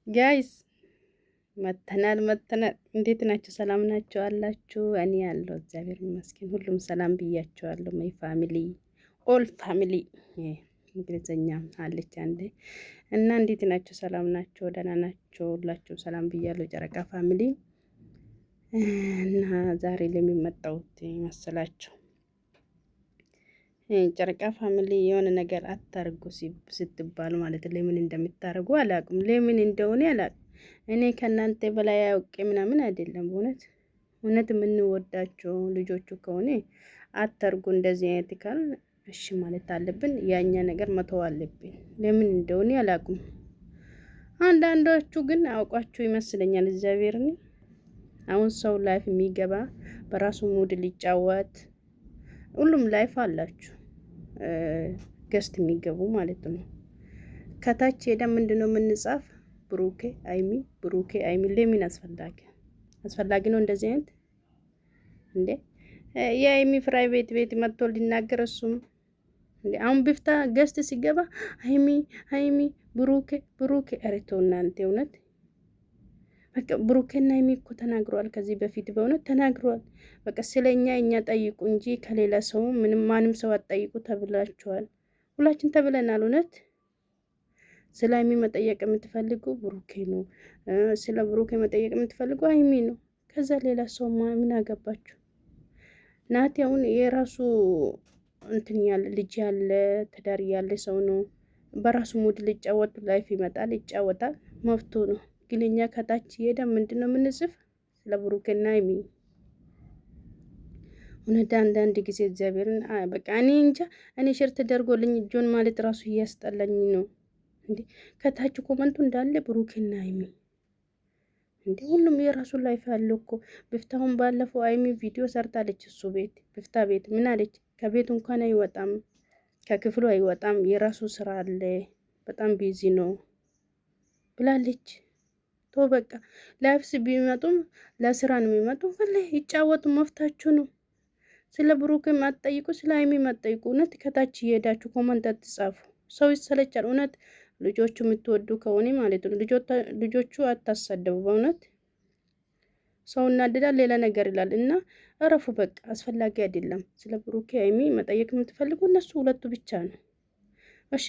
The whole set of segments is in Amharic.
ጋይስ መተናል። እንዴት ናችሁ? ሰላም ናችሁ አላችሁ? እኔ ያለው እግዚአብሔር ይመስገን ሁሉም ሰላም ብያቸዋለሁ። ማይ ፋሚሊ ኦል ፋሚሊ እንግሊዘኛ አለች አንዴ እና እንዴት ናችሁ? ሰላም ናችሁ? ደህና ናችሁ? ሁላችሁም ሰላም ብያለሁ። ጨረቃ ፋሚሊ እና ዛሬ ለሚመጣውት መሰላችሁ ጨረቃ ፋሚሊ የሆነ ነገር አታርጉ ስትባሉ ማለት ለምን እንደምታርጉ አላውቅም። ለምን እንደሆነ አላውቅም። እኔ ከናንተ በላይ አውቄ ምናምን አይደለም። እውነት የምንወዳቸው ልጆቹ ከሆነ አታርጉ እንደዚህ አይነት ካል እሺ ማለት አለብን። ያኛ ነገር መተው አለብን። ለምን እንደሆነ አላውቅም። አንዳንዶቹ ግን አውቃችሁ ይመስለኛል። እግዚአብሔርን አሁን ሰው ላይፍ የሚገባ በራሱ ሙድ ሊጫወት ሁሉም ላይፍ አላችሁ ገስት የሚገቡ ማለት ነው። ከታች ሄዳ ምንድነው የምንጻፍ? ብሩኬ አይሚ ለምን አስፈላጊ ነው እንደዚህ አይነት እንዴ? የአይሚ ፕራይቬት ቤት መጥቶ ሊናገር እሱም እንዴ አሁን ብፍታ ገስት ሲገባ አይሚ ብሩኬ አሬቶ እናንተ እውነት በቃ ብሩኬና አይሚ እኮ ተናግረዋል። ከዚህ በፊት በእውነት ተናግረዋል። በቃ ስለኛ እኛ ጠይቁ እንጂ ከሌላ ሰው ማንም ሰው አትጠይቁ ተብላችኋል። ሁላችን ተብለናል። እውነት ስለ አይሚ መጠየቅ የምትፈልጉ ብሩኬ ነው። ስለ ብሩኬ መጠየቅ የምትፈልጉ አይሚ ነው። ከዛ ሌላ ሰው ምን አገባችሁ? ናቲ አሁን የራሱ እንትን ያለ ልጅ ያለ ትዳር ያለ ሰው ነው። በራሱ ሙድ ሊጫወት ላይፍ ይመጣል፣ ይጫወታል፣ መፍቱ ነው። ግን እኛ ከታች ሄዳ ምንድነው የምንጽፍ? ስለ ብሩክና አይሚ እውነት አንዳንድ ጊዜ እግዚአብሔርን በቃ እኔ እንጃ። እኔ ሸር ተደርጎልኝ ጆን ማለት ራሱ እያስጠላኝ ነው እንዴ። ከታች ኮመንቱ እንዳለ ብሩክና አይሚ እንዴ ሁሉም የራሱ ላይፍ አለው እኮ። ብፍታውን ባለፈው አይሚ ቪዲዮ ሰርታለች። እሱ ቤት ብፍታ ቤት ምን አለች? ከቤቱ እንኳን አይወጣም፣ ከክፍሉ አይወጣም፣ የራሱ ስራ አለ፣ በጣም ቢዚ ነው ብላለች። በቃ ላይፍስ ቢመጡም ለስራ ነው የሚመጡ። ወላሂ ይጫወቱ፣ መፍታችሁ ነው። ስለ ብሩክ ማትጠይቁ፣ ስለ አይሚ ማትጠይቁ። እውነት ከታች እየሄዳችሁ ኮመንት አትጻፉ። ሰው ይሰለቻል። እውነት ልጆቹ የምትወዱ ከሆነ ማለት ነው ልጆቹ አታሳደቡ። በእውነት ሰው እናድዳል፣ ሌላ ነገር ይላል እና እረፉ። በቃ አስፈላጊ አይደለም። ስለ ብሩክ አይሚ መጠየቅ የምትፈልጉ እነሱ ሁለቱ ብቻ ነው። እሺ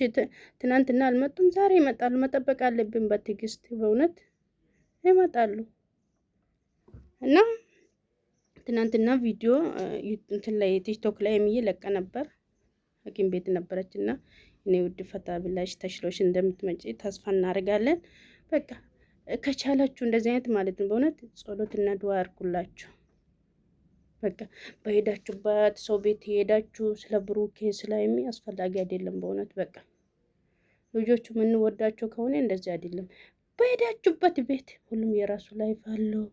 ትናንትና አልመጡም፣ ዛሬ ይመጣሉ። መጠበቅ አለብን በትዕግስት በእውነት ይመጣሉ። እና ትናንትና ቪዲዮ እንትን ላይ ቲክቶክ ላይ ለቀ ነበር። ሐኪም ቤት ነበረች እና እኔ ውድ ፈታ ብላሽ ተሽሎሽ እንደምትመጪ ተስፋ እናደርጋለን። በቃ ከቻላችሁ እንደዚህ አይነት ማለት ነው በእውነት ጸሎትና ዱዓ አድርጉላችሁ። በቃ በሄዳችሁበት ሰው ቤት ሄዳችሁ ስለ ብሩኬ ስለ አይሚ አስፈላጊ አይደለም በእውነት በቃ ልጆቹ የምንወዳቸው ከሆነ እንደዚህ አይደለም። በሄዳችሁበት ቤት ሁሉም የራሱ ላይፍ አለው።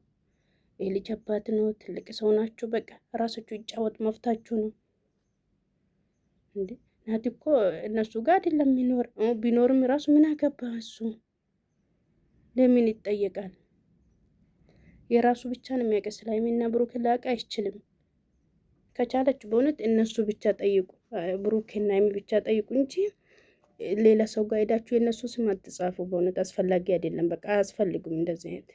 የልጅ አባት ነው፣ ትልቅ ሰው ናችሁ። በቃ ራሳችሁ ይጫወት፣ መፍታችሁ ነው እንዴ። ናቲ እኮ እነሱ ጋር አይደለም የሚኖር። ቢኖርም ራሱ ምን አገባ እሱ? ለምን ይጠየቃል? የራሱ ብቻ ነው የሚያውቅ። ስለ አይሚና ብሩክ ላውቅ አይችልም። ከቻለችሁ በእውነት እነሱ ብቻ ጠይቁ፣ ብሩክና አይሚ ብቻ ጠይቁ እንጂ ሌላ ሰው ጋር ሄዳችሁ የነሱ ስም አትጻፉ። በእውነት አስፈላጊ አይደለም። በቃ አያስፈልጉም እንደዚህ አይነት።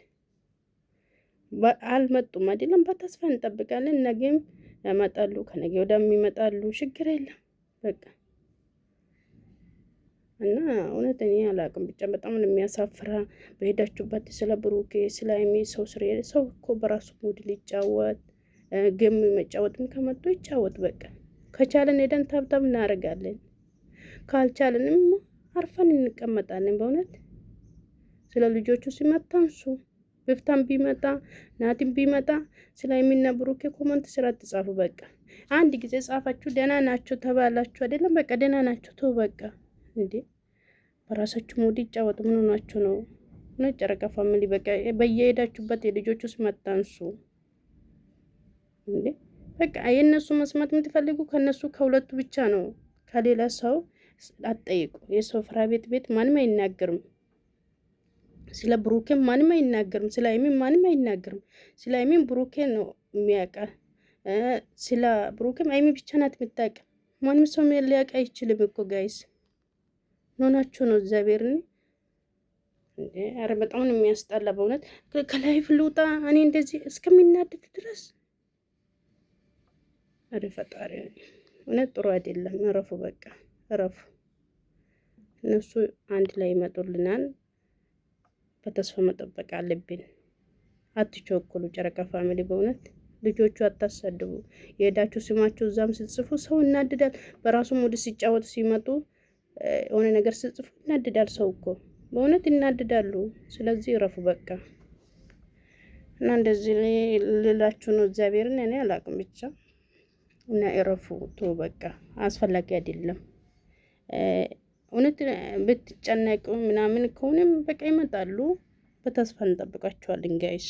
አልመጡም አይደለም፣ በተስፋ እንጠብቃለን። ነገም ያመጣሉ፣ ከነገ ወዲያም ይመጣሉ። ችግር የለም በቃ እና እውነት እኔ አላውቅም። ብቻ በጣም ነው የሚያሳፍራ። በሄዳችሁበት ስለ ብሩኬ ስለ አይሚ ሰው ሰው እኮ በራሱ ሙድ ሊጫወት ገም መጫወትም ከመጡ ይጫወት። በቃ ከቻለን ሄደን ታብታብ እናደርጋለን። ካልቻለንም አርፈን እንቀመጣለን። በእውነት ስለ ልጆቹ ሲመጣ እንሱ ብፍታም ቢመጣ ናቲም ቢመጣ ስለ አይሚና ብሩኬ ኮመንት ስራ ትጻፉ። በቃ አንድ ጊዜ ጻፋችሁ ደህና ናቸው ተባላችሁ አይደለም? በቃ ደህና ናቸው ተው በቃ እንዴ። በራሳችሁ ሙድ ይጫወቱ። ምን ሆናችሁ ነው? ነው ጨረቃ ፋሚሊ በቃ በየሄዳችሁበት የልጆቹ ሲመጣ እንሱ እንዴ በቃ የነሱ መስማት የምትፈልጉ ከነሱ ከሁለቱ ብቻ ነው። ከሌላ ሰው አትጠይቁ። የሰው ፕራይቬት ቤት ማንም አይናገርም። ስለ ብሩኬም ማንም አይናገርም። ስለ አይሚም ማንም አይናገርም። ስለ አይሚም ብሩኬ ነው የሚያውቃ። ስለ ብሩኬም አይሚ ብቻ ናት የምታውቅ። ማንም ሰው ሊያውቅ አይችልም እኮ ጋይስ። ሆናችሁ ነው እግዚአብሔርን እንዴ! ኧረ በጣም ነው የሚያስጠላ በእውነት። ከላይፍ ልውጣ እኔ እንደዚህ እስከሚናደድ ድረስ። ኧረ ፈጣሪ እውነት ጥሩ አይደለም። እረፉ፣ በቃ እረፉ። እነሱ አንድ ላይ ይመጡልናል። በተስፋ መጠበቅ አለብን። አትቸኩሉ ጨረቃ ፋሚሊ በእውነት ልጆቹ አታሳድቡ። የሄዳችሁ ስማችሁ እዛም ስትጽፉ ሰው እናድዳል። በራሱ ሙድ ሲጫወት ሲመጡ የሆነ ነገር ስትጽፉ እናድዳል። ሰው እኮ በእውነት ይናድዳሉ። ስለዚህ እረፉ በቃ። እና እንደዚህ ልላችሁ ነው። እግዚአብሔርን እኔ አላቅም ብቻ እና እረፉ ቶ በቃ አስፈላጊ አይደለም። እውነት ብትጨነቁ ምናምን ከሆነም በቃ ይመጣሉ። በተስፋ እንጠብቃቸዋለን ጋይስ።